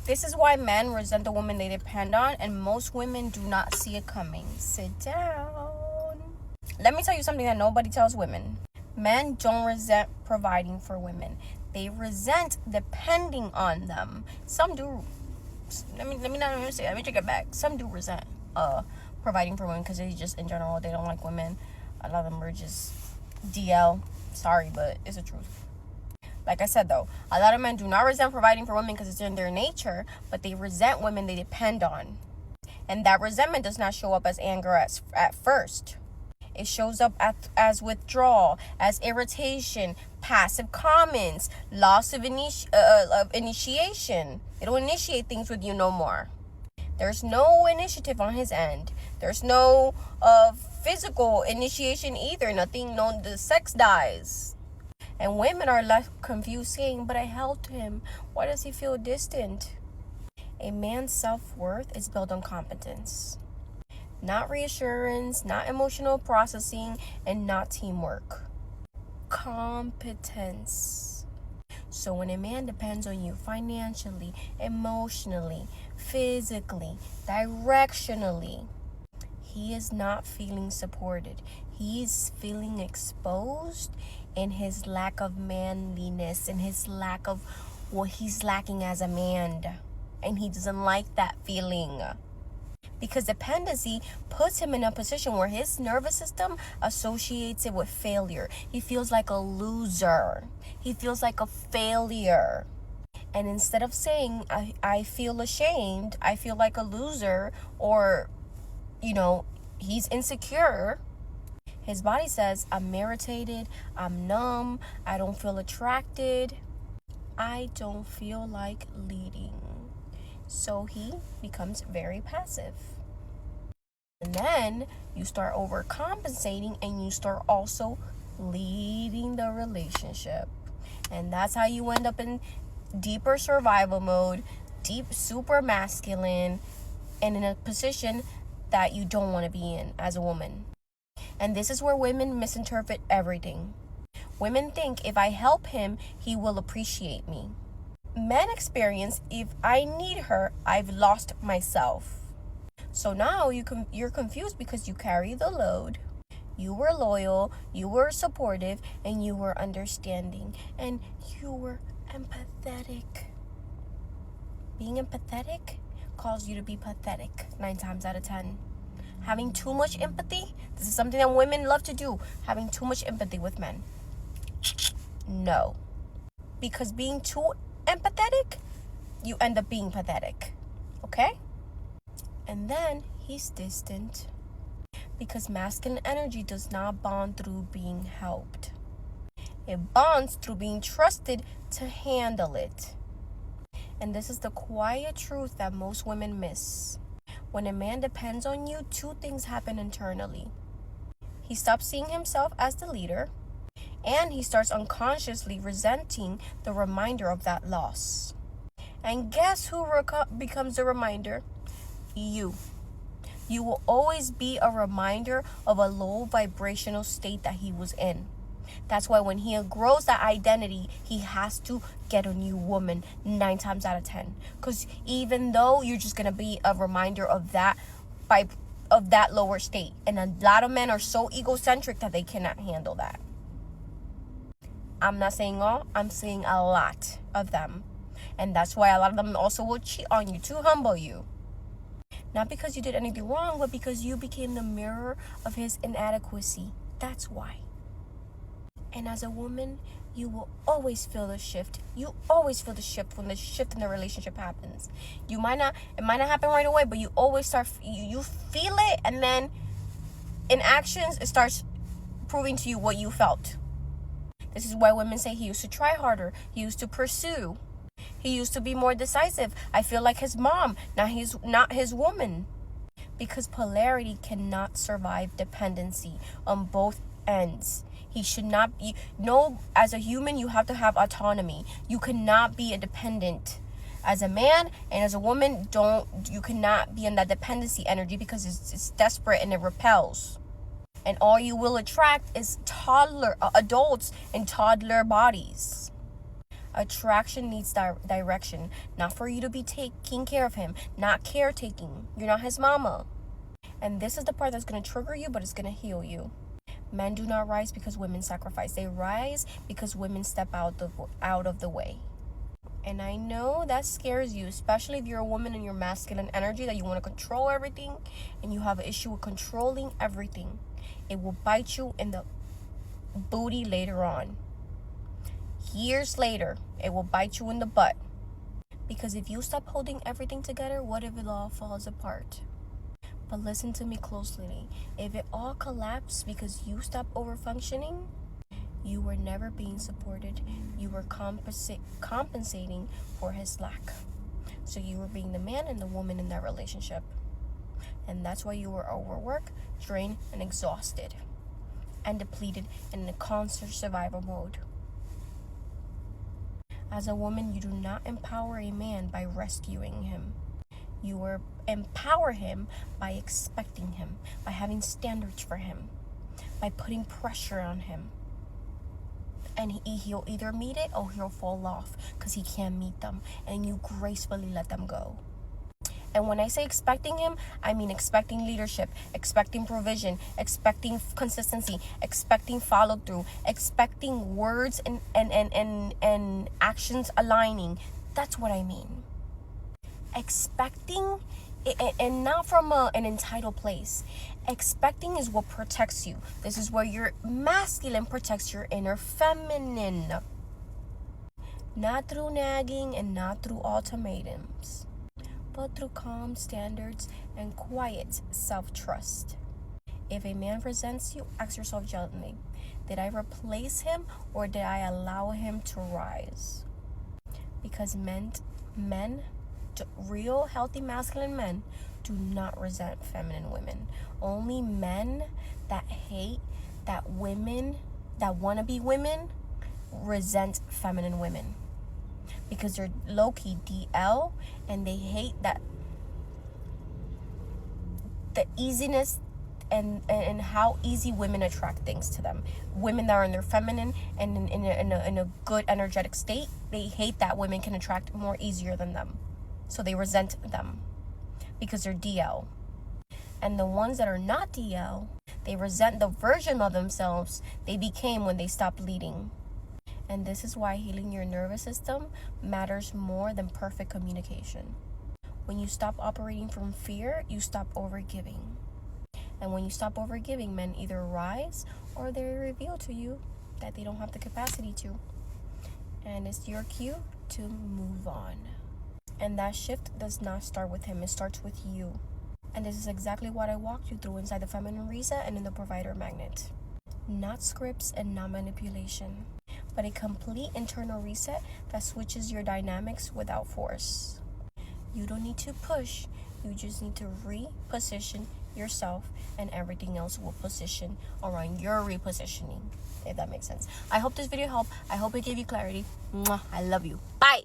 This is why men resent the woman they depend on, and most women do not see it coming. Sit down. Let me tell you something that nobody tells women. Men don't resent providing for women. They resent depending on them. Some do. Let me not even say. Let me take it back. Some do resent providing for women because they just, in general, they don't like women. A lot of them are just DL. Sorry, but it's the truth. Like I said, though, a lot of men do not resent providing for women because it's in their nature, but they resent women they depend on. And that resentment does not show up as anger at first. It shows up as withdrawal, as irritation, passive comments, loss of initiation. They don't initiate things with you no more. There's no initiative on his end. There's no physical initiation either. Nothing, the sex dies. And women are left confused saying, but I helped him. Why does he feel distant? A man's self-worth is built on competence. Not reassurance, not emotional processing, and not teamwork. Competence. So when a man depends on you financially, emotionally, physically, directionally, he is not feeling supported. He is feeling exposed in his lack of manliness, in his lack of what he's lacking as a man. And he doesn't like that feeling. Because dependency puts him in a position where his nervous system associates it with failure. He feels like a loser. He feels like a failure. And instead of saying, I feel ashamed, I feel like a loser, or, he's insecure, his body says, I'm irritated, I'm numb, I don't feel attracted, I don't feel like leading. So he becomes very passive. And then you start overcompensating and you start also leading the relationship. And that's how you end up in deeper survival mode, deep super masculine, and in a position that you don't want to be in as a woman. And this is where women misinterpret everything. Women think if I help him, he will appreciate me. Men experience, if I need her, I've lost myself. So now you're confused because you carry the load. You were loyal, you were supportive, and you were understanding, and you were empathetic. Being empathetic calls you to be pathetic 9 times out of 10. Having too much empathy, this is something that women love to do, having too much empathy with men. No. Because being too empathetic, you end up being pathetic. Okay? And then he's distant. Because masculine energy does not bond through being helped. It bonds through being trusted to handle it. And this is the quiet truth that most women miss. When a man depends on you, 2 things happen internally. He stops seeing himself as the leader, and he starts unconsciously resenting the reminder of that loss. And guess who becomes the reminder? You. You will always be a reminder of a low vibrational state that he was in. That's why when he grows that identity, he has to get a new woman 9 times out of 10. Because even though you're just going to be a reminder of that lower state. And a lot of men are so egocentric that they cannot handle that. I'm not saying all, I'm saying a lot of them. And that's why a lot of them also will cheat on you to humble you. Not because you did anything wrong, but because you became the mirror of his inadequacy. That's why. And as a woman, you will always feel the shift. You always feel the shift when the shift in the relationship happens. It might not happen right away, but you always you feel it, and then in actions, it starts proving to you what you felt. This is why women say he used to try harder. He used to pursue. He used to be more decisive. I feel like his mom. Now he's not his woman. Because polarity cannot survive dependency on both ends. He should not be. No, as a human, you have to have autonomy. You cannot be a dependent. As a man and as a woman, you cannot be in that dependency energy because it's desperate and it repels. And all you will attract is adults in toddler bodies. Attraction needs direction, not for you to be taking care of him, not caretaking. You're not his mama. And this is the part that's going to trigger you, but it's going to heal you. Men do not rise because women sacrifice. They rise because women step out of the way. And I know that scares you, especially if you're a woman in your masculine energy, that you want to control everything and you have an issue with controlling everything. It will bite you in the booty later on. Years later, it will bite you in the butt. Because if you stop holding everything together, what if it all falls apart? But listen to me closely. If it all collapsed because you stopped overfunctioning, you were never being supported. You were compensating for his lack. So you were being the man and the woman in that relationship. And that's why you were overworked, drained, and exhausted. And depleted and in a constant survival mode. As a woman, you do not empower a man by rescuing him. You empower him by expecting him, by having standards for him, by putting pressure on him. And he'll either meet it or he'll fall off because he can't meet them. And you gracefully let them go. And when I say expecting him, I mean expecting leadership, expecting provision, expecting consistency, expecting follow through, expecting words and actions aligning. That's what I mean. Expecting, and not from an entitled place. Expecting is what protects you. This is where your masculine protects your inner feminine. Not through nagging and not through ultimatums, but through calm standards and quiet self-trust. If a man resents you, ask yourself gently, did I replace him or did I allow him to rise? Because real healthy masculine men do not resent feminine women. Only men that hate that women that want to be women resent feminine women, because they're low-key DL and they hate that the easiness and how easy women attract things to them. Women that are in their feminine and in a good energetic state, they hate that women can attract more easier than them. So they resent them because they're DL. And the ones that are not DL, they resent the version of themselves they became when they stopped leading. And this is why healing your nervous system matters more than perfect communication. When you stop operating from fear, you stop overgiving. And when you stop overgiving, men either rise or they reveal to you that they don't have the capacity to. And it's your cue to move on. And that shift does not start with him, it starts with you. And this is exactly what I walked you through inside the Feminine Reset and in the Provider Magnet. Not scripts and not manipulation, but a complete internal reset that switches your dynamics without force. You don't need to push, you just need to reposition yourself, and everything else will position around your repositioning, if that makes sense. I hope this video helped. I hope it gave you clarity. Mwah, I love you. Bye.